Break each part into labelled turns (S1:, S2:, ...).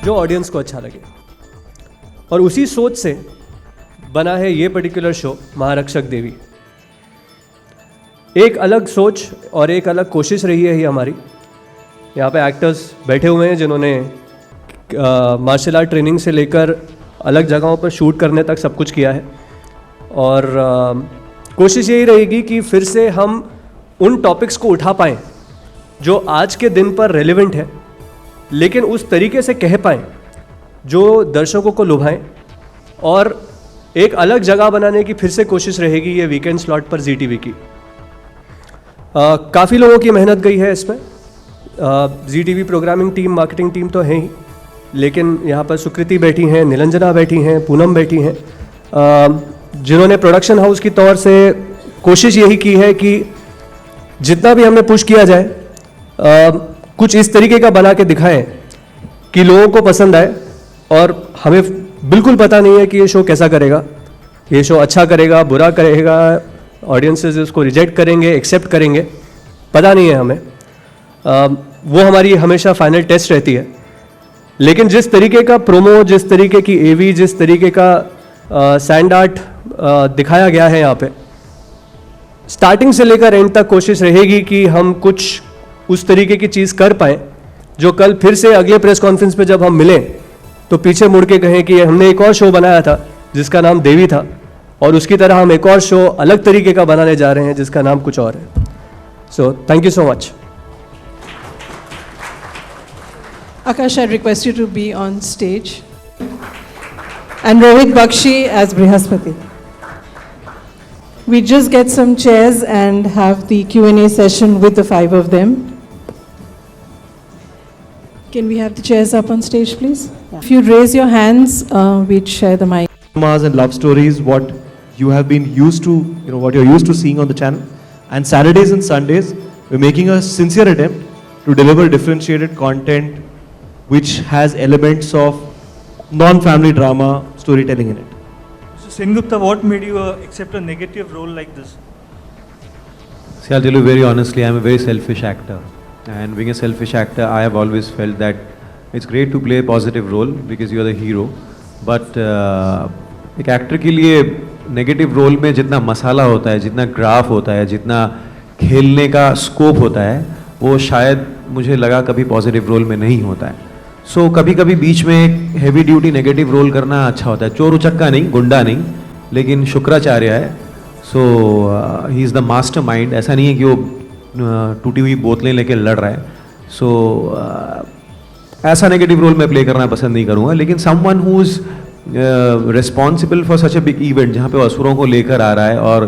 S1: जो ऑडियंस को अच्छा लगे। और उसी सोच से बना है ये पर्टिकुलर शो महारक्षक देवी। एक अलग सोच और एक अलग कोशिश रही है ये हमारी। यहाँ पे एक्टर्स बैठे हुए हैं जिन्होंने मार्शल आर्ट ट्रेनिंग से लेकर अलग जगहों पर शूट करने तक सब कुछ किया है। और कोशिश यही रहेगी कि फिर से हम उन टॉपिक्स को उठा पाएँ जो आज के दिन पर रेलेवेंट है, लेकिन उस तरीके से कह पाएँ जो दर्शकों को लुभाएं। और एक अलग जगह बनाने की फिर से कोशिश रहेगी ये वीकेंड स्लॉट पर जी टीवी की। काफ़ी लोगों की मेहनत गई है इसमें। Zee TV programming team, marketing team तो है ही, लेकिन यहाँ पर सुकृति बैठी हैं, निरंजना बैठी हैं, पूनम बैठी हैं, जिन्होंने प्रोडक्शन हाउस की तौर से कोशिश यही की है कि जितना भी हमने पुश किया जाए कुछ इस तरीके का बना के दिखाएं कि लोगों को पसंद आए। और हमें बिल्कुल पता नहीं है कि ये शो कैसा करेगा, ये शो अच्छा करेगा, बुरा करेगा, ऑडियंसेस उसको रिजेक्ट करेंगे, एक्सेप्ट करेंगे, पता नहीं है हमें। वो हमारी हमेशा फाइनल टेस्ट रहती है। लेकिन जिस तरीके का प्रोमो, जिस तरीके की एवी, जिस तरीके का सैंड आर्ट दिखाया गया है यहाँ पे, स्टार्टिंग से लेकर एंड तक कोशिश रहेगी कि हम कुछ उस तरीके की चीज़ कर पाएँ जो कल फिर से अगले प्रेस कॉन्फ्रेंस पे जब हम मिलें तो पीछे मुड़ के कहें कि हमने एक और शो बनाया था जिसका नाम देवी था, और उसकी तरह हम एक और शो अलग तरीके का बनाने जा रहे हैं जिसका नाम कुछ और है। So thank you so much.
S2: Akash, I request you to be on stage. And Rohit Bakshi as Brihaspati. We just get some chairs and have the Q&A session with the five of them. Can we have the chairs up on stage, please? Yeah. If you raise your hands, we'd share the mic.
S3: Dramas and love stories, what you have been used to, what you're used to seeing on the channel. And Saturdays and Sundays, we're making a sincere attempt to deliver differentiated content which has elements of non-family drama storytelling in it.
S4: So Sengupta, what made you accept a negative role like this?
S5: See, I'll tell you very honestly, I'm a very selfish actor. And being a selfish actor, I have always felt that it's great to play a positive role because you are the hero. But एक actor के लिए negative role में जितना मसाला होता है, जितना graph होता है, जितना खेलने का स्कोप होता है, वो शायद मुझे लगा कभी पॉजिटिव रोल में नहीं होता है। सो कभी कभी बीच में एक हैवी ड्यूटी नेगेटिव रोल करना अच्छा होता है। चोर उचक्का नहीं, गुंडा नहीं, लेकिन शुक्राचार्य है। So he is the mastermind. ऐसा नहीं है कि वो टूटी हुई बोतलें लेके लड़ रहा है। सो ऐसा नेगेटिव रोल मैं प्ले करना पसंद नहीं करूँगा। लेकिन someone who is responsible for such a big event, जहाँ पे असुरों को लेकर आ रहा है और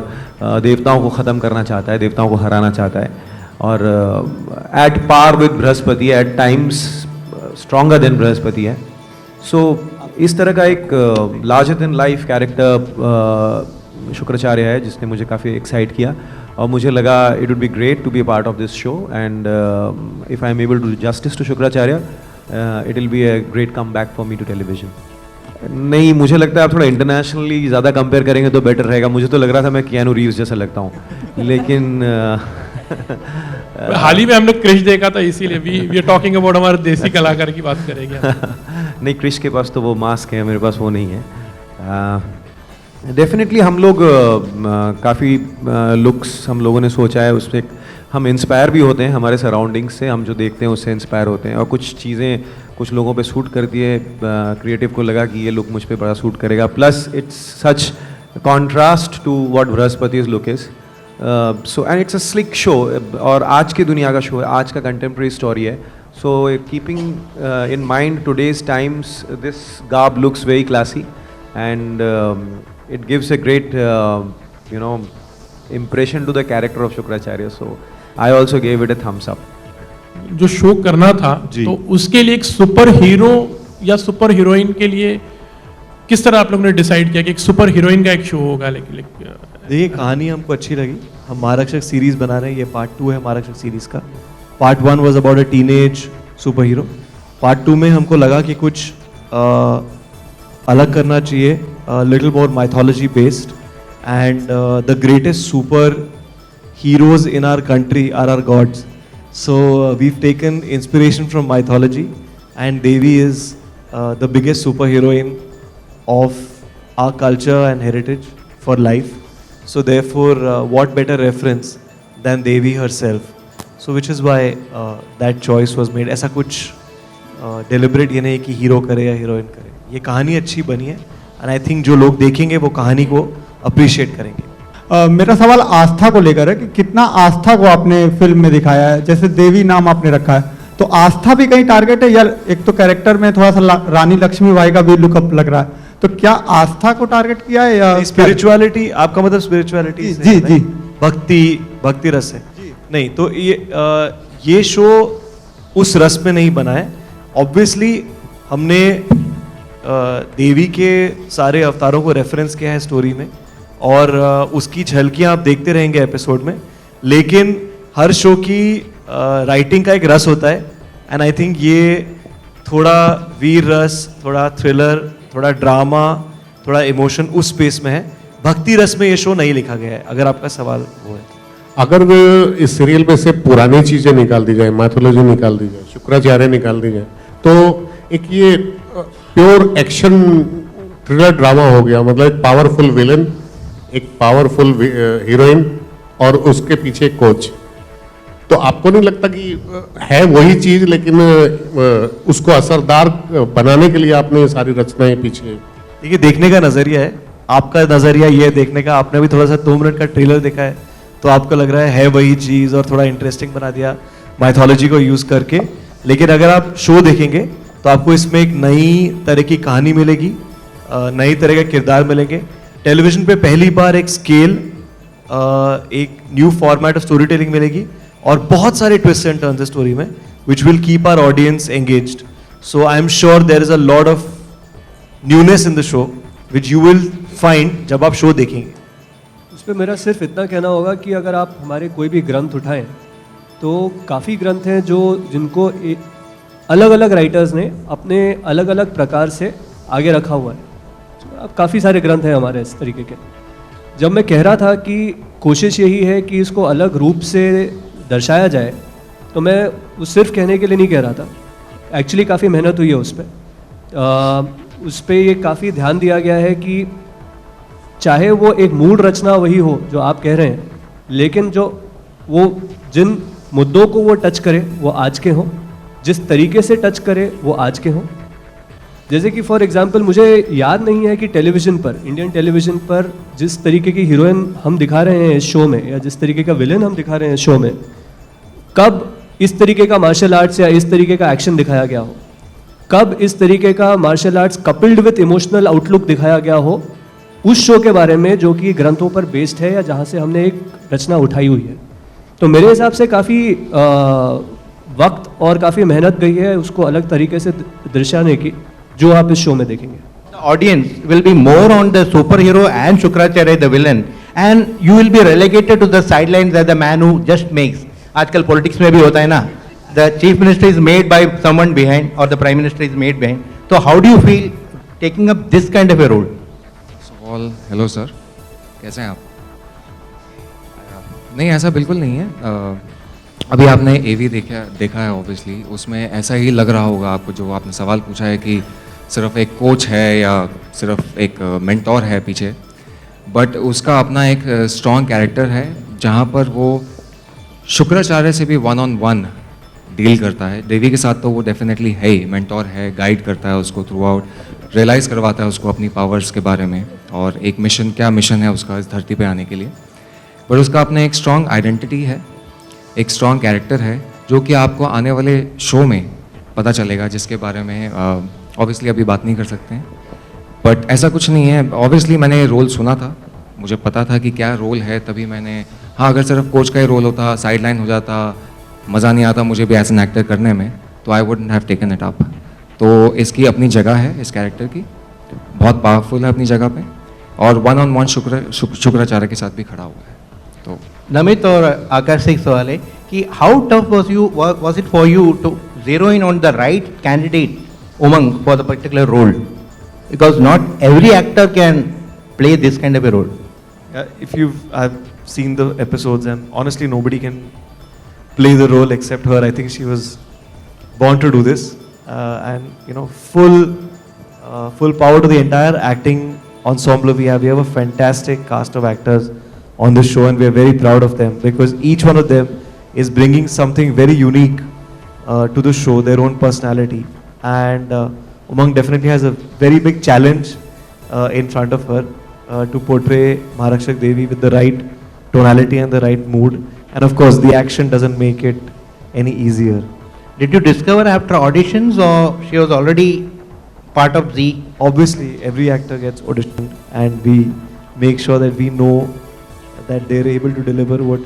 S5: देवताओं को ख़त्म करना चाहता है, देवताओं को हराना चाहता है, और at par with Brihaspati, eight times stronger than Brihaspati है। सो इस तरह का एक larger than life character Shukracharya है जिसने मुझे काफ़ी एक्साइट किया, और मुझे लगा it would be great to be a part of this show. And if I am able to do justice to Shukracharya, it will be a great comeback for me to television. नहीं, मुझे लगता है आप थोड़ा internationally ज़्यादा compare करेंगे तो better रहेगा। मुझे तो लग रहा था मैं कियानू रीव्स जैसा लगता हूँ, लेकिन
S6: हाल ही में हमने क्रिश देखा था, इसीलिए वी आर टॉकिंग अबाउट हमारे देसी कलाकार की बात करेंगे।
S5: नहीं, क्रिश के पास तो वो मास्क है, मेरे पास वो नहीं है। डेफिनेटली हम लोग काफ़ी लुक्स हम लोगों ने सोचा है, उससे हम इंस्पायर भी होते हैं हमारे सराउंडिंग्स से। हम जो देखते हैं उससे इंस्पायर होते हैं, और कुछ चीज़ें कुछ लोगों पे सूट करती है। क्रिएटिव को लगा कि ये लुक मुझ पे बड़ा सूट करेगा। Plus it's such contrast to what Brihaspati's look is. So and it's a slick show, और आज की दुनिया का शो है, आज का कंटेम्प्रेरी स्टोरी है। So keeping in mind today's times, this garb looks very classy and it gives a great impression to the character of Shukracharya. So I also gave it a thumbs up.
S6: जो show करना था तो उसके लिए एक super hero या super heroine के लिए किस तरह आप लोगों ने डिसाइड किया कि एक सुपर हीरोइन का एक शो होगा?
S3: देखिए, कहानी हमको अच्छी लगी। हम महारक्षक सीरीज बना रहे हैं, ये पार्ट 2 है महारक्षक सीरीज का। Part 1 was about a teenage super hero. Part 2 में हमको लगा कि कुछ अलग करना चाहिए, little more mythology based, and the greatest super heroes in our country are our gods. So we've taken inspiration from mythology, and Devi is the biggest superheroine of our culture and heritage for life. So therefore, what better reference than Devi herself? So which is why that choice was made. ऐसा कुछ deliberate ये नहीं कि hero करे या heroine करे. ये कहानी अच्छी बनी है and I think जो लोग देखेंगे वो कहानी को appreciate करेंगे.
S7: मेरा सवाल आस्था को लेकर है कि कितना आस्था को आपने फिल्म में दिखाया है. जैसे देवी नाम आपने रखा है, तो आस्था भी कहीं टारगेट है, या एक तो कैरेक्टर में थोड़ा सा रानी लक्ष्मीबाई का भी लुकअप लग रहा है, तो क्या आस्था को टारगेट किया है या
S3: स्पिरिचुअलिटी? आपका मतलब स्पिरिचुअलिटी?
S7: जी जी.
S3: भक्ति रस है. नहीं तो ये शो उस रस में नहीं बना है. ऑब्वियसली हमने देवी के सारे अवतारों को रेफरेंस किया है स्टोरी में, और उसकी झलकियां आप देखते रहेंगे एपिसोड में. लेकिन हर शो की राइटिंग का एक रस होता है, एंड आई थिंक ये थोड़ा वीर रस, थोड़ा थ्रिलर, थोड़ा ड्रामा, थोड़ा इमोशन उस स्पेस में है. भक्ति रस में ये शो नहीं लिखा गया है, अगर आपका सवाल वो है.
S8: अगर इस सीरियल में से पुरानी चीजें निकाल दी जाए, माइथोलॉजी निकाल दी जाए, शुक्राचार्य निकाल दी जाए, तो एक ये प्योर एक्शन थ्रिलर ड्रामा हो गया. मतलब एक पावरफुल विलन, एक पावरफुल हीरोइन और उसके पीछे कोच. तो आपको नहीं लगता कि है वही चीज, लेकिन उसको असरदार बनाने के लिए आपने ये सारी रचनाएं पीछे?
S3: देखिए, देखने का नजरिया है. आपका नजरिया ये है देखने का. आपने भी थोड़ा सा 2 मिनट का ट्रेलर देखा है, तो आपको लग रहा है वही चीज और थोड़ा इंटरेस्टिंग बना दिया माइथोलॉजी को यूज करके. लेकिन अगर आप शो देखेंगे तो आपको इसमें एक नई तरह की कहानी मिलेगी, नई तरह के किरदार मिलेंगे. टेलीविजन पे पहली बार एक स्केल, एक new format of storytelling मिलेगी, और बहुत सारे ट्विस्ट एंड टर्न्स है स्टोरी में, which will keep our audience engaged. So I am sure there is a lot of newness in the show which you will find जब आप show देखेंगे.
S1: उस पर मेरा सिर्फ इतना कहना होगा कि अगर आप हमारे कोई भी ग्रंथ उठाएं तो काफ़ी ग्रंथ हैं जिनको अलग अलग राइटर्स ने अपने अलग अलग प्रकार से आगे रखा हुआ है. अब काफ़ी सारे ग्रंथ हैं हमारे इस तरीके के. जब मैं कह रहा था कि कोशिश यही है कि इसको अलग रूप से दर्शाया जाए, तो मैं वो सिर्फ कहने के लिए नहीं कह रहा था. एक्चुअली काफ़ी मेहनत हुई है उस पर ये काफ़ी ध्यान दिया गया है कि चाहे वो एक मूल रचना वही हो जो आप कह रहे हैं, लेकिन जो वो जिन मुद्दों को वो टच करे वो आज के हों, जिस तरीके से टच करे वो आज के हों. जैसे कि फॉर एग्जांपल मुझे याद नहीं है कि टेलीविज़न पर, इंडियन टेलीविज़न पर जिस तरीके की हीरोइन हम दिखा रहे हैं इस शो में, या जिस तरीके का विलेन हम दिखा रहे हैं इस शो में, कब इस तरीके का मार्शल आर्ट्स या इस तरीके का एक्शन दिखाया गया हो, कब इस तरीके का martial arts coupled with emotional outlook दिखाया गया हो उस शो के बारे में जो कि ग्रंथों पर बेस्ड है या जहाँ से हमने एक रचना उठाई हुई है. तो मेरे हिसाब से काफ़ी वक्त और काफ़ी मेहनत गई है उसको अलग तरीके से दर्शाने की, जो आप इस शो में देखेंगे.
S9: The audience will be more on the superhero and Shukracharya the villain, and you will be relegated to the sidelines as the man who just makes. आजकल पॉलिटिक्स में भी होता है ना, the chief minister is made by someone behind or the prime minister is made behind. So how do you feel taking up this kind of a role?
S10: Hello sir, कैसे हैं आप? नहीं, ऐसा बिल्कुल नहीं है. अभी आपने एवी देखा है ऑब्वियसली, उसमें ऐसा ही लग रहा होगा आपको जो आपने सवाल पूछा है कि सिर्फ एक कोच है या सिर्फ एक मेंटोर है पीछे, बट उसका अपना एक स्ट्रॉन्ग कैरेक्टर है जहाँ पर वो शुक्राचार्य से भी 1-on-1 डील करता है. देवी के साथ तो वो डेफिनेटली है ही, मेंटोर है, गाइड करता है उसको थ्रू आउट, रियलाइज़ करवाता है उसको अपनी पावर्स के बारे में और एक मिशन, क्या मिशन है उसका इस धरती पे आने के लिए. पर उसका अपना एक स्ट्रॉन्ग आइडेंटिटी है, एक स्ट्रॉन्ग कैरेक्टर है जो कि आपको आने वाले शो में पता चलेगा, जिसके बारे में ऑब्वियसली अभी बात नहीं कर सकते हैं. बट ऐसा कुछ नहीं है. ऑब्वियसली मैंने रोल सुना था, मुझे पता था कि क्या रोल है, तभी मैंने, हाँ अगर सिर्फ कोच का ही रोल होता, साइड लाइन हो जाता, मज़ा नहीं आता मुझे भी एज एन एक्टर करने में, तो I wouldn't have taken it up. तो इसकी अपनी जगह है, इस कैरेक्टर की बहुत पावरफुल है अपनी जगह पे, और 1-on-1 शुक्राचार्य के साथ भी खड़ा हुआ है. तो
S9: नमित और आकाश से एक सवाल है कि how tough was it for you to zero in on the right candidate Umang for the particular role, because not every actor can play this kind of a role.
S3: If I've seen the episodes, and honestly nobody can play the role except her. I think she was born to do this, and full full power to the entire acting ensemble we have. We have a fantastic cast of actors on this show, and we are very proud of them because each one of them is bringing something very unique to the show, their own personality. And Umang definitely has a very big challenge in front of her to portray Maharakshak Devi with the right tonality and the right mood. And of course, the action doesn't make it any easier.
S9: Did you discover after auditions or she was already part of Z?
S3: Obviously, every actor gets auditioned, and we make sure that we know that they're able to deliver what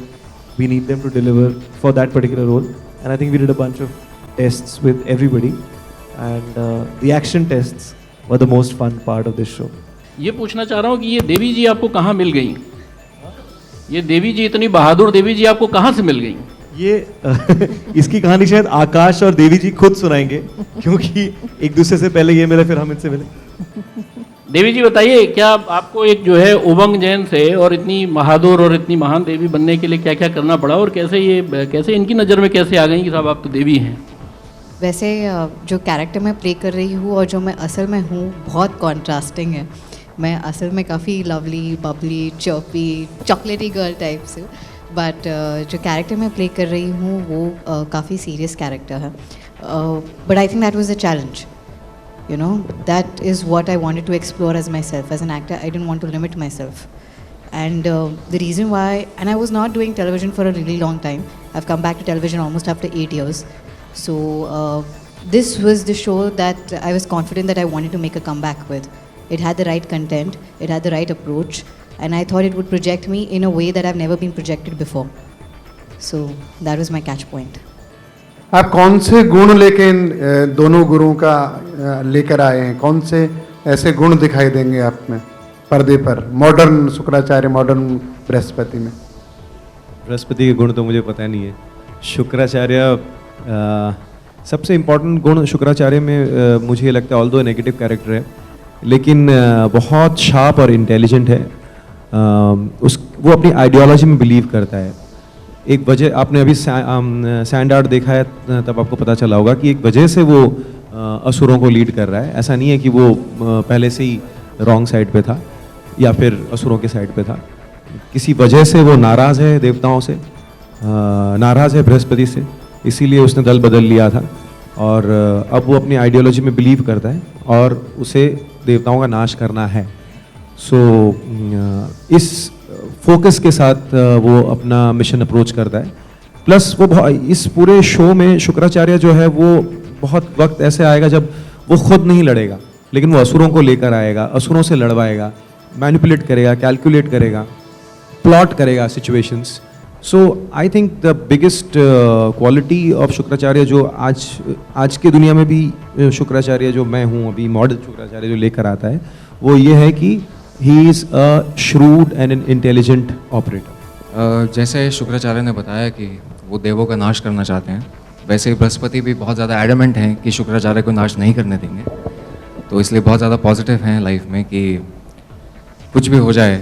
S3: we need them to deliver for that particular role. And I think we did a bunch of tests with everybody, and the action tests were the most fun part of this show.
S11: ये पूछना चाह रहा हूँ कि ये देवी जी आपको कहाँ मिल गई? ये देवी जी, इतनी बहादुर देवी जी आपको कहाँ से मिल गई?
S3: ये इसकी कहानी शायद आकाश और देवी जी खुद सुनाएंगे, क्योंकि एक दूसरे से पहले ये मिले, फिर हम इनसे मिले।
S11: देवी जी बताइए, क्या आपको एक जो है उमंग जैन से और इतनी बहादुर और इतनी महान देवी बनने के लिए क्या क्या करना पड़ा, और कैसे इनकी नज़र में कैसे आ गई कि साहब आप तो देवी हैं?
S12: वैसे जो कैरेक्टर मैं प्ले कर रही हूँ और जो मैं असल में हूँ बहुत कॉन्ट्रास्टिंग है। मैं असल में काफ़ी लवली, बबली, चर्पी, चॉकलेटी गर्ल टाइप से, बट जो कैरेक्टर मैं प्ले कर रही हूँ वो काफ़ी सीरियस कैरेक्टर है। But I think that was the challenge, you know, that is what I wanted to explore as myself. As an actor, I didn't want to limit myself. And the reason why, and I was not doing television for a really long time. I've come back to television almost after 8 years. So this was the show that I was confident that I wanted to make a comeback with. It had the right content, it had the right approach, and I thought it would project me in a way that I've never been projected before. So that was my catch point.
S13: आप कौन से गुण लेके इन दोनों गुरुओं का लेकर आए हैं? कौन से ऐसे गुण दिखाई देंगे आप में पर्दे पर, मॉडर्न शुक्राचार्य, मॉडर्न बृहस्पति में?
S5: बृहस्पति के गुण तो मुझे पता नहीं है। शुक्राचार्य सबसे इम्पोर्टेंट गुण शुक्राचार्य में मुझे लगता है, ऑल्दो नेगेटिव कैरेक्टर है, लेकिन बहुत शार्प और इंटेलिजेंट है। वो अपनी आइडियोलॉजी में बिलीव करता है। एक वजह, आपने अभी सैंड आर्ट देखा है तब आपको पता चला होगा कि एक वजह से वो असुरों को लीड कर रहा है। ऐसा नहीं है कि वो पहले से ही रॉन्ग साइड पे था या फिर असुरों के साइड पे था। किसी वजह से वो नाराज़ है देवताओं से, नाराज़ है बृहस्पति से, इसीलिए उसने दल बदल लिया था। और अब वो अपनी आइडियोलॉजी में बिलीव करता है और उसे देवताओं का नाश करना है। सो इस फोकस के साथ वो अपना मिशन अप्रोच करता है। प्लस वो इस पूरे शो में शुक्राचार्य जो है वो बहुत वक्त ऐसे आएगा जब वो खुद नहीं लड़ेगा, लेकिन वो असुरों को लेकर आएगा, असुरों से लड़वाएगा, मैनिपुलेट करेगा, कैलकुलेट करेगा, प्लॉट करेगा situations. So I think the biggest quality of Shukracharya जो आज के दुनिया में भी शुक्राचार्य जो मैं हूँ अभी, मॉडल शुक्राचार्य जो लेकर आता है, वो ये है कि he is a shrewd and an intelligent operator.
S10: जैसे शुक्राचार्य ने बताया कि वो देवों का नाश करना चाहते हैं, वैसे ही बृहस्पति भी बहुत ज़्यादा एडमेंट हैं कि शुक्राचार्य को नाश नहीं करने देंगे। तो इसलिए बहुत ज़्यादा पॉजिटिव हैं लाइफ में कि कुछ भी हो जाए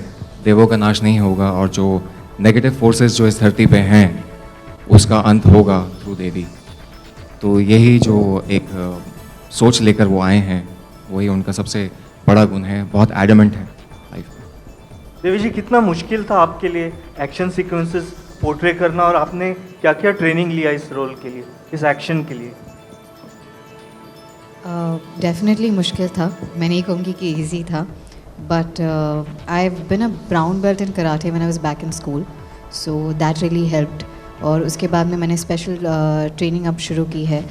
S10: देवों का नाश नहीं होगा, और जो नेगेटिव फोर्सेस जो इस धरती पे हैं उसका अंत होगा थ्रू देवी। तो यही जो एक सोच लेकर वो आए हैं, वही उनका सबसे बड़ा गुण है। बहुत एडमेंट है लाइफ में।
S4: देवी जी, कितना मुश्किल था आपके लिए एक्शन सीक्वेंसेस पोर्ट्रे करना, और आपने क्या क्या ट्रेनिंग लिया इस रोल के लिए, इस एक्शन के लिए?
S12: डेफिनेटली मुश्किल था, मैं नहीं कहूँगी कि इजी था, but I have been a brown belt in karate when I was back in school, so that really helped. और उसके बाद में मैंने स्पेशल ट्रेनिंग अब शुरू की है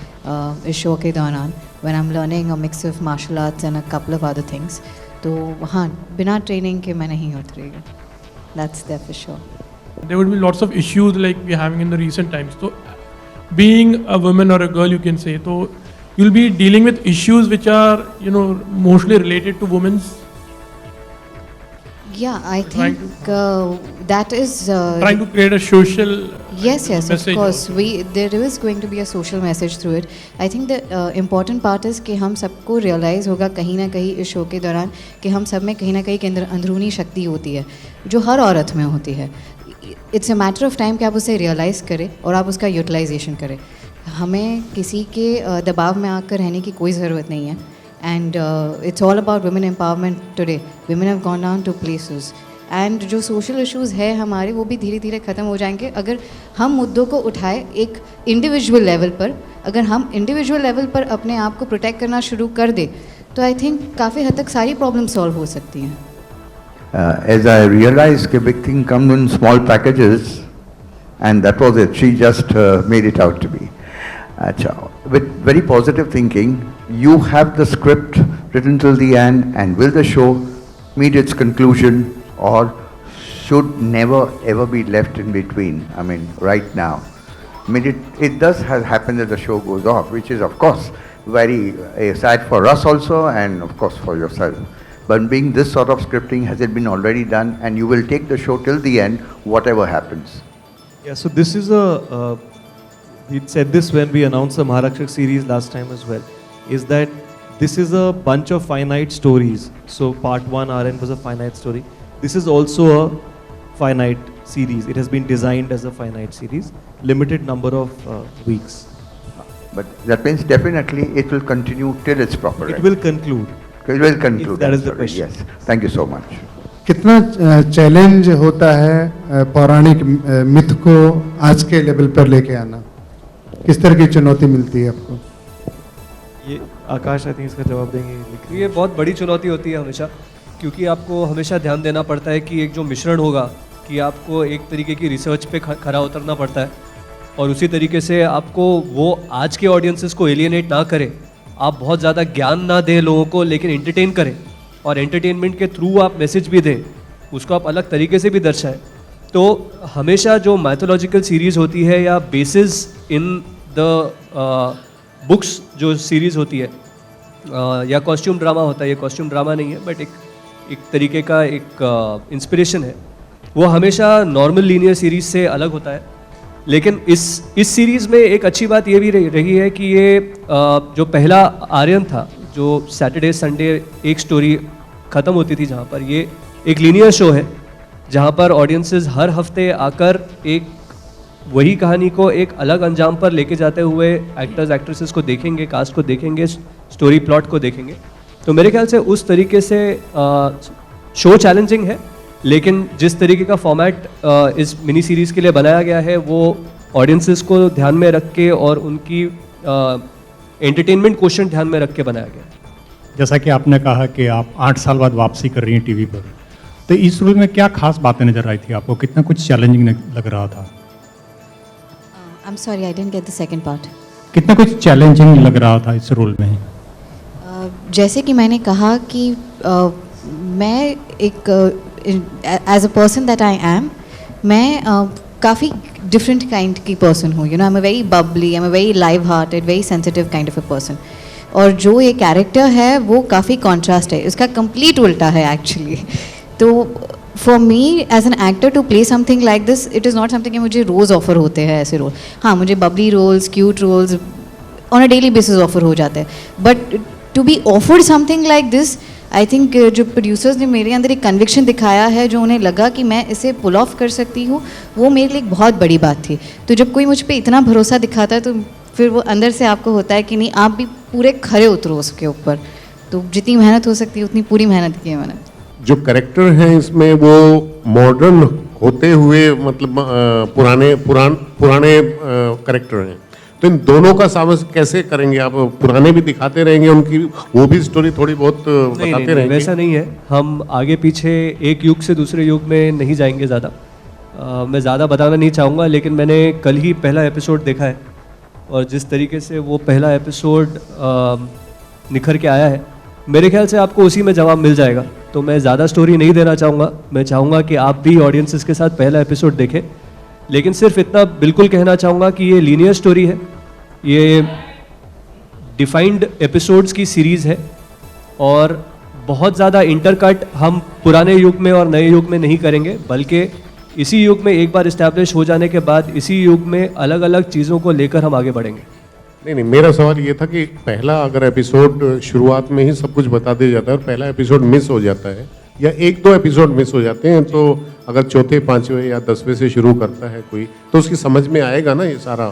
S12: इस शो के दौरान, when I am learning a mix of martial arts and a couple of other things. तो हाँ, बिना ट्रेनिंग के मैं नहीं उतरेगी, that's there for sure.
S6: There would be lots of issues like we're having in the recent times. So, being a woman or a girl, you can say, so you'll be dealing with issues which are, you know, mostly related to women's.
S12: Yeah, I think that is
S6: trying to create a social
S12: yes,
S6: message.
S12: Of course, there is going to be a social message through it. I think the important part is कि हम सबको realize होगा कहीं ना कहीं इस show के दौरान कि हम सब में कहीं ना कहीं के अंदर अंदरूनी शक्ति होती है जो हर औरत में होती है। It's a matter of time कि आप उसे रियलाइज़ करें और आप उसका यूटिलाइजेशन करें। हमें किसी के दबाव में आकर रहने की कोई ज़रूरत नहीं है, And it's all about women empowerment today. Women have gone down to places. And जो सोशल इश्यूज़ है हमारे वो भी धीरे धीरे ख़त्म हो जाएंगे अगर हम मुद्दों को उठाए एक इंडिविजुअल लेवल पर. अगर हम इंडिविजुअल लेवल पर अपने आप को प्रोटेक्ट करना शुरू कर दे तो आई थिंक काफ़ी हद तक सारी प्रॉब्लम सॉल्व हो सकती हैं.
S14: As I realized कि big thing come in small packages, and that was it. She just made it out to be. अच्छा, with very positive thinking, you have the script written till the end, and will the show meet its conclusion or should never ever be left in between? I mean, right now. I mean, it does happen that the show goes off, which is of course very sad for us also, and of course for yourself. But being this sort of scripting, has it been already done, and you will take the show till the end, whatever happens?
S3: Yeah, so this is we said this when we announced the Maharakshak series last time as well, is that this is a bunch of finite stories. So part 1, RN was a finite story. This is also a finite series. It has been designed as a finite series, limited number of weeks.
S14: But that means definitely it will continue till its proper
S3: It
S14: end.
S3: will conclude.
S14: It will conclude.
S3: If that is the
S14: story,
S3: question.
S14: Yes. Thank you so much.
S13: कितना challenge होता है पौराणिक myth को आज के level पर लेके आना? किस तरह की चुनौती मिलती है आपको?
S3: ये आकाश आई थिंक इसका जवाब देंगे.
S1: ये बहुत बड़ी चुनौती होती है हमेशा, क्योंकि आपको हमेशा ध्यान देना पड़ता है कि एक जो मिश्रण होगा कि आपको एक तरीके की रिसर्च पे खरा उतरना पड़ता है और उसी तरीके से आपको वो आज के ऑडियंसेस को एलियनेट ना करे. आप बहुत ज़्यादा ज्ञान ना दें लोगों को, लेकिन एंटरटेन करें और एंटरटेनमेंट के थ्रू आप मैसेज भी दें, उसको आप अलग तरीके से भी दर्शाएं. तो हमेशा जो मैथोलॉजिकल सीरीज़ होती है या बेसिस इन द बुक्स जो सीरीज़ होती है या कॉस्ट्यूम ड्रामा होता है, ये कॉस्ट्यूम ड्रामा नहीं है बट एक तरीके का एक इंस्पिरेशन है, वो हमेशा नॉर्मल लीनियर सीरीज़ से अलग होता है. लेकिन इस सीरीज़ में एक अच्छी बात ये भी रही है कि ये जो पहला आर्यन था, जो सैटरडे संडे एक स्टोरी ख़त्म होती थी, जहाँ पर ये एक लीनियर शो है जहाँ पर ऑडियंसेस हर हफ्ते आकर एक वही कहानी को एक अलग अंजाम पर लेके जाते हुए एक्टर्स एक्ट्रेसेस को देखेंगे, कास्ट को देखेंगे, स्टोरी प्लॉट को देखेंगे. तो मेरे ख्याल से उस तरीके से शो चैलेंजिंग है, लेकिन जिस तरीके का फॉर्मेट इस मिनी सीरीज़ के लिए बनाया गया है वो ऑडियंसेस को ध्यान में रख के और उनकी एंटरटेनमेंट क्वेश्चन ध्यान में रख के बनाया गया है.
S15: जैसा कि आपने कहा कि आप 8 साल बाद वापसी कर रही हैं टीवी पर, तो इस रोल में क्या खास बातें नजर आई थी आपको? कितना कुछ चैलेंजिंग लग रहा था?
S12: I'm sorry, I didn't get the second part.
S15: कितना कुछ चैलेंजिंग लग रहा था इस रोल में?
S12: जैसे कि मैंने कहा कि मैं एक as a person that I am, मैं काफ़ी डिफरेंट काइंड की पर्सन हूँ. You know, I am a very bubbly, I am a very live hearted, very sensitive kind of a person. और जो ये कैरेक्टर है वो काफ़ी कॉन्ट्रास्ट है, इसका कंप्लीट उल्टा है एक्चुअली. तो for me as an actor to play something like this, it is not something कि मुझे रोज़ ऑफर होते हैं ऐसे रोल. हाँ, मुझे bubbly roles, cute roles on a daily basis offer हो जाते हैं, but to be offered something like this, I think जो प्रोड्यूसर्स ने मेरे अंदर एक कन्विक्शन दिखाया है, जो उन्हें लगा कि मैं इसे पुल ऑफ कर सकती हूँ, वो मेरे लिए एक बहुत बड़ी बात थी. तो जब कोई मुझ पर इतना भरोसा दिखाता है तो फिर वो अंदर से आपको होता है कि नहीं, आप भी पूरे खरे उतरो उसके ऊपर. तो जितनी मेहनत हो सकती है उतनी पूरी मेहनत की है मैंने.
S8: जो कैरेक्टर हैं इसमें वो मॉडर्न होते हुए मतलब पुराने कैरेक्टर हैं, तो इन दोनों का सामंजस्य कैसे करेंगे आप? पुराने भी दिखाते रहेंगे, उनकी वो भी स्टोरी थोड़ी बहुत बताते रहेंगे?
S1: वैसा नहीं है, हम आगे पीछे एक युग से दूसरे युग में नहीं जाएंगे ज़्यादा. मैं ज़्यादा बताना नहीं चाहूँगा, लेकिन मैंने कल ही पहला एपिसोड देखा है और जिस तरीके से वो पहला एपिसोड निखर के आया है, मेरे ख्याल से आपको उसी में जवाब मिल जाएगा. तो मैं ज़्यादा स्टोरी नहीं देना चाहूँगा. मैं चाहूँगा कि आप भी ऑडियंसेस के साथ पहला एपिसोड देखें, लेकिन सिर्फ इतना बिल्कुल कहना चाहूँगा कि ये लीनियर स्टोरी है, ये डिफाइंड एपिसोड्स की सीरीज़ है और बहुत ज़्यादा इंटरकट हम पुराने युग में और नए युग में नहीं करेंगे, बल्कि इसी युग में एक बार इस्टेब्लिश हो जाने के बाद इसी युग में अलग अलग चीज़ों को लेकर हम आगे बढ़ेंगे.
S8: नहीं, मेरा सवाल ये था कि पहला अगर एपिसोड शुरुआत में ही सब कुछ बता दिया जाता है और पहला एपिसोड मिस हो जाता है या 1-2 एपिसोड मिस हो जाते हैं, तो अगर चौथे, 5वें या 10वें से शुरू करता है कोई, तो उसकी समझ में आएगा ना ये सारा?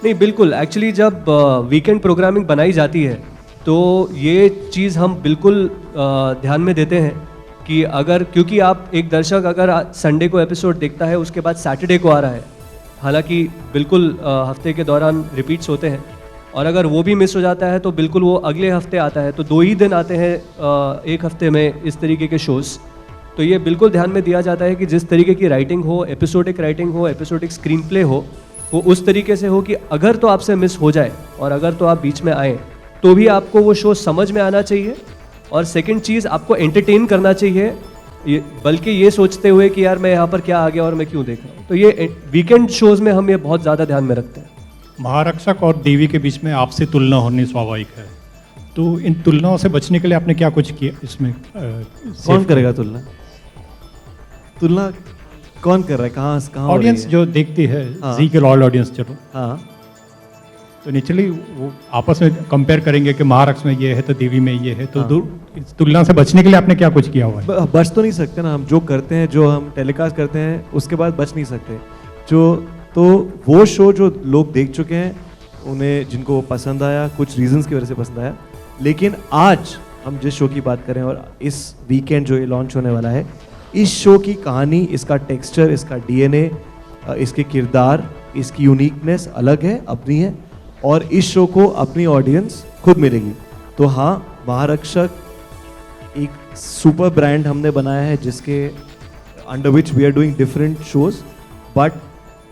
S1: नहीं, बिल्कुल. एक्चुअली जब वीकेंड प्रोग्रामिंग बनाई जाती है तो ये चीज़ हम बिल्कुल ध्यान में देते हैं कि अगर, क्योंकि आप एक दर्शक अगर संडे को एपिसोड देखता है उसके बाद सैटरडे को आ रहा है, हालांकि बिल्कुल हफ्ते के दौरान रिपीट्स होते हैं, और अगर वो भी मिस हो जाता है तो बिल्कुल वो अगले हफ्ते आता है, तो 2 ही दिन आते हैं एक हफ्ते में इस तरीके के शोज़। तो ये बिल्कुल ध्यान में दिया जाता है कि जिस तरीके की राइटिंग हो, एपिसोडिक राइटिंग हो, एपिसोडिक स्क्रीन प्ले हो, वो उस तरीके से हो कि अगर तो आपसे मिस हो जाए और अगर तो आप बीच में आए तो भी आपको वो शो समझ में आना चाहिए, और सेकंड चीज़ आपको एंटरटेन करना चाहिए, बल्कि ये सोचते हुए कि यार मैं यहाँ पर क्या आ गया और मैं क्यों देख रहा हूँ। तो ये वीकेंड शोज़ में हम ये बहुत ज़्यादा ध्यान में रखते हैं।
S15: महारक्षक और देवी के बीच में आपसे तुलना होनी स्वाभाविक है, तो इन तुलनाओं से बचने के लिए आपने क्या कुछ किया इसमें?
S3: कौन करेगा तुलना? तुलना कौन कर रहा है? कहाँ हो रही
S15: ऑडियंस
S3: है?
S15: जो देखती है,
S3: हाँ।
S15: जी के ऑल ऑडियंस, चलो
S3: हाँ,
S15: तो नेचुरली वो आपस में कंपेयर करेंगे कि महारक्षक में ये है तो देवी में ये है, तो इस तुलना से बचने के लिए आपने क्या कुछ किया हुआ है?
S3: बच तो नहीं सकते ना हम, जो करते हैं, जो हम टेलीकास्ट करते हैं उसके बाद बच नहीं सकते। तो वो शो जो लोग देख चुके हैं, उन्हें जिनको वो पसंद आया, कुछ रीजंस की वजह से पसंद आया, लेकिन आज हम जिस शो की बात करें और इस वीकेंड जो ये लॉन्च होने वाला है, इस शो की कहानी, इसका टेक्सचर, इसका डीएनए, इसके किरदार, इसकी यूनिकनेस अलग है, अपनी है, और इस शो को अपनी ऑडियंस खुद मिलेगी। तो हाँ, महारक्षक एक सुपर ब्रांड हमने बनाया है जिसके under which we are doing different shows, but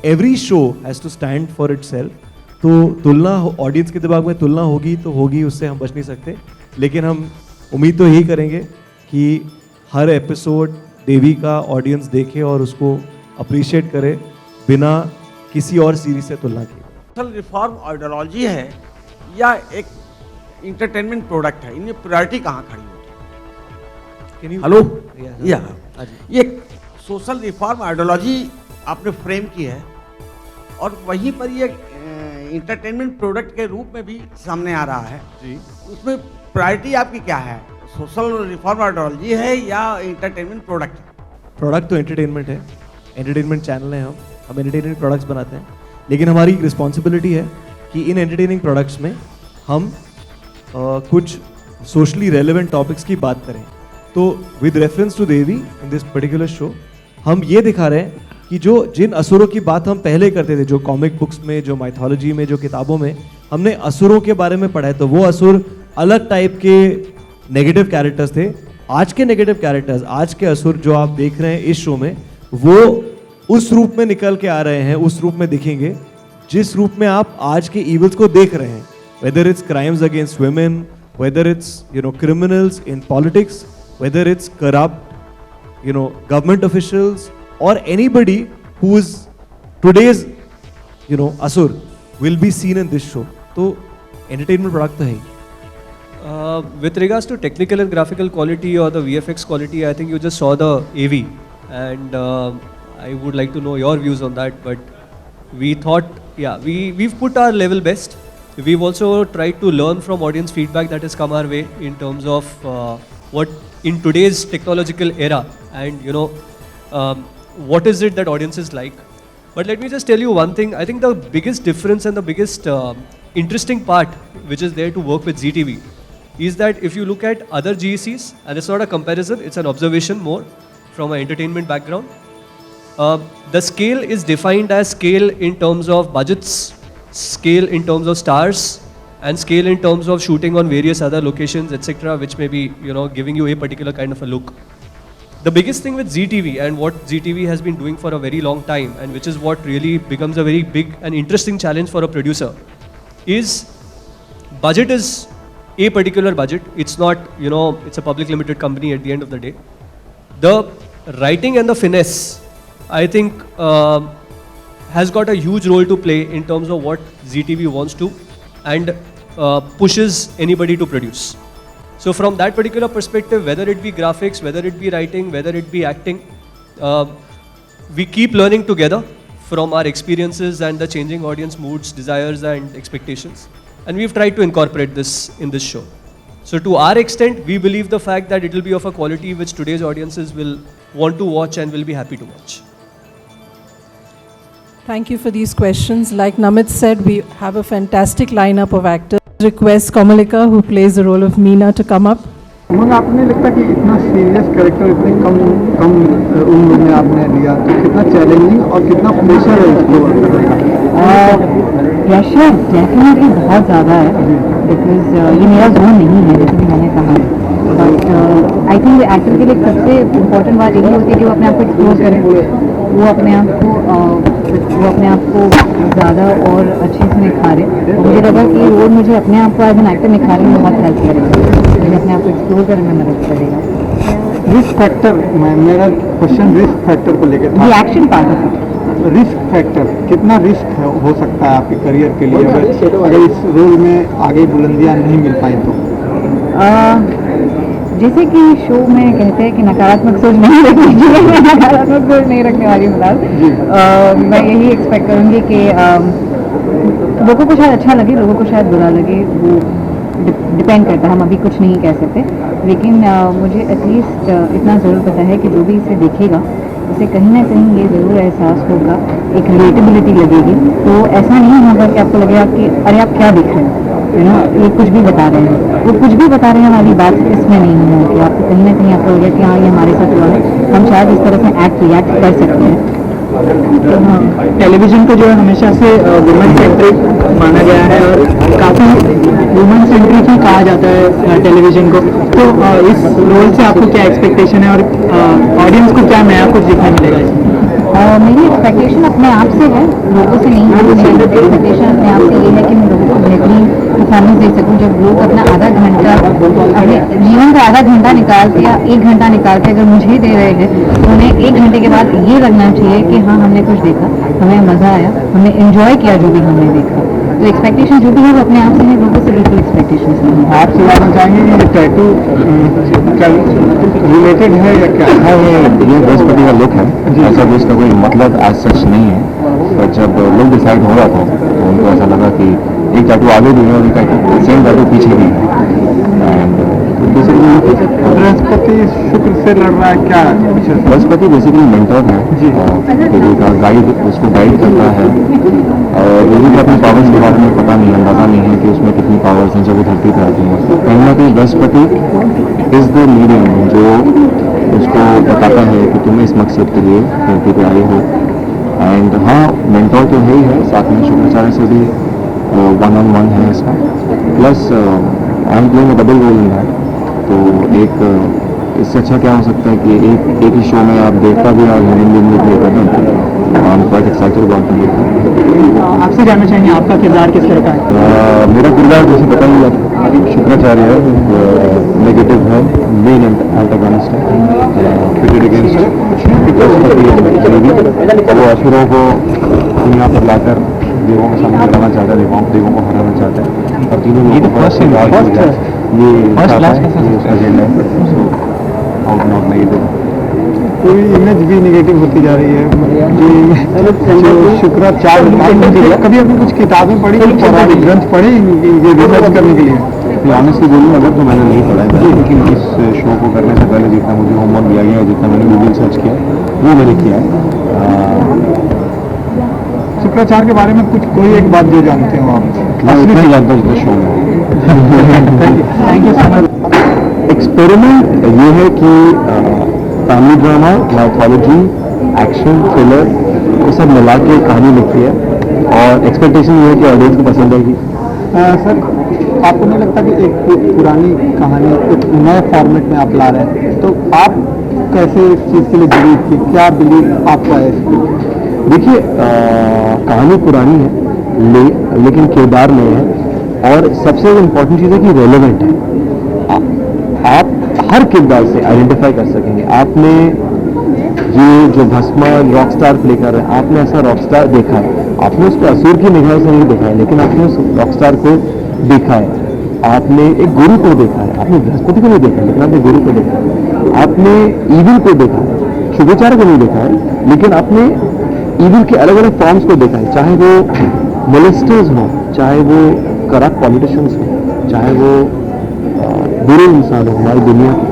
S3: every show has to stand for itself. तो तुलना ऑडियंस के दिमाग में तुलना होगी तो होगी, उससे हम बच नहीं सकते, लेकिन हम उम्मीद तो यही करेंगे कि हर एपिसोड देवी का ऑडियंस देखे और उसको अप्रिशिएट करे बिना किसी और सीरीज से तुलना किए।
S16: सोशल रिफॉर्म आइडियोलॉजी है या एक इंटरटेनमेंट प्रोडक्ट है, इनमें प्रायोरिटी कहाँ खड़ी होती है? हेलो, ये सोशल रिफॉर्म आइडियोलॉजी आपने फ्रेम की है और वहीं पर ये इंटरटेनमेंट प्रोडक्ट के रूप में भी सामने आ रहा है जी। उसमें प्रायोरिटी आपकी क्या है? सोशल रिफॉर्म आइडियोलॉजी है या इंटरटेनमेंट प्रोडक्ट?
S3: प्रोडक्ट तो एंटरटेनमेंट है, एंटरटेनमेंट चैनल है, हम एंटरटेनमेंट प्रोडक्ट्स बनाते हैं, लेकिन हमारी रिस्पॉन्सिबिलिटी है कि इन एंटरटेनिंग प्रोडक्ट्स में हम कुछ सोशली रेलेवेंट टॉपिक्स की बात करें। तो with reference to Devi in this particular show हम ये दिखा रहे हैं कि जो जिन असुरों की बात हम पहले करते थे, जो कॉमिक बुक्स में, जो माइथोलॉजी में, जो किताबों में हमने असुरों के बारे में पढ़ा है, तो वो असुर अलग टाइप के नेगेटिव कैरेक्टर्स थे। आज के नेगेटिव कैरेक्टर्स, आज के असुर जो आप देख रहे हैं इस शो में, वो उस रूप में निकल के आ रहे हैं, उस रूप में दिखेंगे जिस रूप में आप आज के इवल्स को देख रहे हैं, whether it's crimes against women, whether it's criminals in politics, whether it's corrupt government officials or anybody who is today's asur will be seen in this show. तो entertainment product तो है ही।
S1: With regards to technical and graphical quality or the VFX quality, I think you just saw the AV, and I would like to know your views on that. But we thought, we've put our level best. We've also tried to learn from audience feedback that has come our way in terms of what in today's technological era, and what is it that audiences like. But let me just tell you one thing. I think the biggest difference and the biggest interesting part which is there to work with ZTV is that if you look at other GECs, and it's not a comparison, it's an observation more from an entertainment background, the scale is defined as scale in terms of budgets, scale in terms of stars, and scale in terms of shooting on various other locations, etc., which may be giving you a particular kind of a look. The biggest thing with ZTV and what ZTV has been doing for a very long time, and which is what really becomes a very big and interesting challenge for a producer, is budget is a particular budget. It's not, it's a public limited company at the end of the day. The writing and the finesse, I think, has got a huge role to play in terms of what ZTV wants to and pushes anybody to produce. So from that particular perspective, whether it be graphics, whether it be writing, whether it be acting, we keep learning together from our experiences and the changing audience moods, desires and expectations. And we've tried to incorporate this in this show. So to our extent, we believe the fact that it will be of a quality which today's audiences will want to watch and will be happy to watch.
S2: Thank you for these questions. Like Namit said, we have a fantastic lineup of actors. Request Kamalika, who plays the role of Meena, to come up.
S7: उमंग, आपको नहीं लगता कि इतना serious character इतने कम उम्र में आपने लिया, तो कितना चैलेंजिंग और कितना प्रेशर है इसको करने का?
S17: प्रेशर डेफिनेटली बहुत ज़्यादा है, बिकॉज ये मेरा जोन नहीं है, जैसे कि मैंने कहा। बट आई थिंक एक्टर के लिए सबसे इम्पोर्टेंट बात यही होती है कि वो अपने आप को एक्सप्लोर करें, वो अपने आप को ज़्यादा और अच्छे से निखारे। मुझे लगा कि ये रोल मुझे अपने आप को एज एन एक्टर निखारने में बहुत हेल्प करेगा, मुझे अपने आप को एक्सप्लोर करने में मदद करेगा।
S7: रिस्क फैक्टर, मेरा क्वेश्चन रिस्क फैक्टर को लेकर था।
S17: ये एक्शन पार्ट है।
S7: रिस्क फैक्टर, कितना रिस्क हो सकता है आपके करियर के लिए अगर इस रोल में आगे बुलंदियां नहीं मिल पाई तो?
S17: जैसे कि शो में कहते हैं कि नकारात्मक सोच नहीं रखनी चाहिए, मैं नकारात्मक सोच नहीं रखने वाली फिलहाल। मैं यही एक्सपेक्ट करूँगी कि लोगों को शायद अच्छा लगे, लोगों को शायद बुरा लगे, वो डिपेंड करता है, हम अभी कुछ नहीं कह सकते। लेकिन मुझे एटलीस्ट इतना ज़रूर पता है कि जो भी इसे देखेगा उसे कहीं ना कहीं ये ज़रूर एहसास होगा, एक रिलेटेबिलिटी लगेगी। तो ऐसा नहीं होगा कि आपको लगेगा कि अरे आप क्या देख रहे हैं, ये कुछ भी बता रहे हैं, वो कुछ भी बता रहे हैं वाली बात इसमें नहीं होगी। आपको कहीं ना कहीं आपको लगेगा कि हाँ ये हमारे साथ हुआ है, हम शायद इस तरह से रिएक्ट कर सकते हैं।
S7: टेलीविजन को जो है हमेशा से वुमेन सेंट्रिक माना गया है और काफ़ी वुमेन सेंट्रिक ही कहा जाता है टेलीविजन को। तो इस रोल से आपको क्या एक्सपेक्टेशन है और ऑडियंस को क्या नया कुछ दिखने मिलेगा इसमें?
S17: मेरी एक्सपेक्टेशन अपने आप से है, लोगों से नहीं है। मेरी एक्सपेक्टेशन अपने आप से ये है कि मैं लोगों को बेहतरीन परफॉर्मेंस दे सकूं। जब लोग अपना आधा घंटा, अपने जीवन का आधा घंटा निकाल के या 1 घंटा निकाल के अगर मुझे दे रहे हैं, तो उन्हें 1 घंटे के बाद ये लगना चाहिए कि हाँ हमने कुछ देखा, हमें मज़ा आया, हमने एंजॉय किया जो भी हमने देखा। तो एक्सपेक्टेशन जो भी है वो अपने आप से है, लोगों से बिल्कुल एक्सपेक्टेशन नहीं है।
S7: आपसे जानना चाहेंगे ये टैटू रिलेटेड है या क्या?
S18: हाँ, ये बृहस्पति का लुक है, ऐसा भी इसका कोई मतलब एज सच नहीं है। पर जब लुक डिसाइड हो रहा था तो उनको ऐसा लगा कि एक टैटू आगे भी है और एक सेम टैटू पीछे भी है। एंड
S7: बृहस्पति शुक्र से लड़ रहा है क्या?
S18: बृहस्पति बेसिकली मेंटर है, देवी का गाइड, उसको गाइड करता है। और देवी को अपनी पावर्स के बारे में पता नहीं, अंदाजा नहीं है कि उसमें कितनी पावर्स हैं जब वो धरती पर आती हैं। तो कहीं ना कहीं बृहस्पति इज़ द मीडियम जो उसको बताता है कि तुम इस मकसद के लिए धरती पर आए हो। एंड हाँ, मेंटोर तो है ही है, साथ में शुक्राचार्य से भी 1-on-1 है इसका। Plus I am playing a double role in that. तो एक इससे अच्छा क्या हो सकता है कि एक ही शो में आप देवता भी और हीरोइन भी प्ले कर दें। I am quite excited about it.
S7: आपसे जानना चाहेंगे आपका किरदार किस तरह का है?
S18: मेरा किरदार जैसे पता ही शुक्राचार्य है, नेगेटिव है, मेन एंटागनिस्ट है, क्रिकेट अगेंस्ट वो असुरों को दुनिया पर लाकर देवों के सामने लगाना चाहता है, देवों को हराना चाहता है। और तीनों लोगों को फर्स्ट
S7: पूरी इमेज भी नेगेटिव होती जा रही है कि जो शुक्राचार्य। कभी आपने कुछ किताबें पढ़ी, पौराणिक ग्रंथ पढ़े ये रिसर्च करने के लिए?
S18: ऑनेस्टली बोलूँ अगर तो मैंने नहीं पढ़ा है, लेकिन इस शो को करने से पहले जितना मुझे होमवर्क दिया गया है, जितना मैंने गूगल सर्च किया वो मैंने किया है।
S7: शुक्राचार्य के बारे में कुछ कोई एक बात जो जानते हो आप?
S18: मैं इतना ही जानता हूँ जितना शो में।
S7: Thank you so much.
S18: Experiment ये है कि family drama, mythology, action, thriller वो सब मिला के कहानी लिखी है और एक्सपेक्टेशन ये है कि ऑडियंस को पसंद आएगी।
S7: सर, आपको नहीं लगता कि एक पुरानी कहानी एक नए फॉर्मेट में आप ला रहे हैं, तो आप कैसे इस चीज़ के लिए बिलीव की, क्या बिलीव आपका है?
S18: देखिए, कहानी पुरानी है लेकिन किरदार नए है और सबसे इम्पोर्टेंट चीज़ है कि रेलेवेंट है। आप हर किरदार से आइडेंटिफाई कर सकेंगे। आपने ये जो भस्मा रॉकस्टार प्ले कर रहे हैं, आपने ऐसा रॉकस्टार देखा है, आपने उसको असुर की निगाह से नहीं देखा है, लेकिन आपने उस रॉकस्टार को देखा है। आपने एक गुरु को देखा है, आपने बृहस्पति को नहीं देखा है लेकिन आपने गुरु को देखा है। आपने ईविल को देखा है, शुक्राचार्य को नहीं देखा है, लेकिन आपने ईविल के अलग अलग फॉर्म्स को देखा है, चाहे वो मोलेस्टर्स हों, चाहे वो करप्ट पॉलिटिशियंस हों, चाहे वो बुरे इंसान हो हमारी दुनिया के।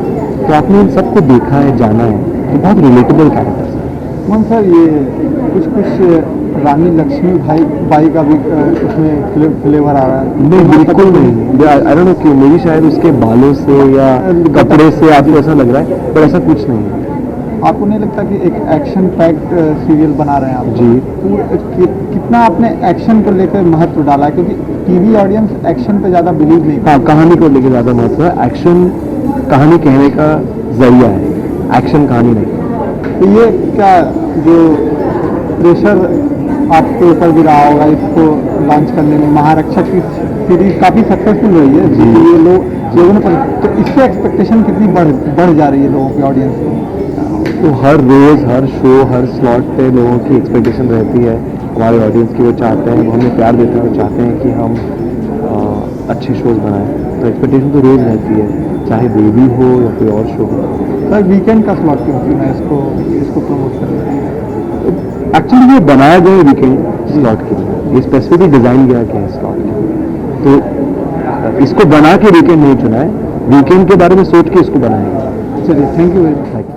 S18: तो आपने इन सबको देखा है, जाना है। तो बहुत रिलेटेबल कैरेक्टर्स हैं।
S7: मन सर, ये कुछ रानी लक्ष्मी बाई का भी उसमें फ्लेवर आ रहा है?
S18: नहीं, बिल्कुल नहीं। आई डोंट नो क्यों, मेरी शायद उसके बालों से या कपड़े से आपको ऐसा लग रहा है, पर ऐसा कुछ नहीं है।
S7: आपको नहीं लगता कि एक एक्शन पैक्ड सीरियल बना रहे हैं आप?
S18: जी।
S7: तो कितना आपने एक्शन को लेकर महत्व डाला है, क्योंकि टीवी ऑडियंस एक्शन पे ज़्यादा बिलीव नहीं करती।
S18: हाँ, कहानी को लेकर ज़्यादा महत्व है। एक्शन कहानी कहने का जरिया है, एक्शन कहानी नहीं।
S7: तो ये क्या जो प्रेशर आपके ऊपर भी रहा होगा इसको लॉन्च करने में, महारक्षक की सीरीज काफ़ी सक्सेसफुल रही है, ये लोगों ने, तो इससे एक्सपेक्टेशन कितनी बढ़ जा रही है लोगों की, ऑडियंस की?
S18: तो हर रोज़, हर शो, हर स्लॉट पे लोगों की एक्सपेक्टेशन रहती है हमारे ऑडियंस की। वो चाहते हैं, वो हमें प्यार देते हैं, वो चाहते हैं कि हम अच्छे शोज़ बनाएं। तो एक्सपेक्टेशन तो रोज़ रहती है, चाहे बेबी हो या कोई और शो हो।
S7: सर वीकेंड का स्लॉट क्यों चुना इसको प्रमोट करना?
S18: एक्चुअली ये बनाया गया वीकेंड स्लॉट के लिए, ये स्पेसिफिकली डिज़ाइन किया गया है स्लॉट के लिए। तो इसको बना के वीकेंड नहीं चुना है, वीकेंड के बारे में सोच के इसको बनाया गया।
S7: चलिए, थैंक यू वेरी मच।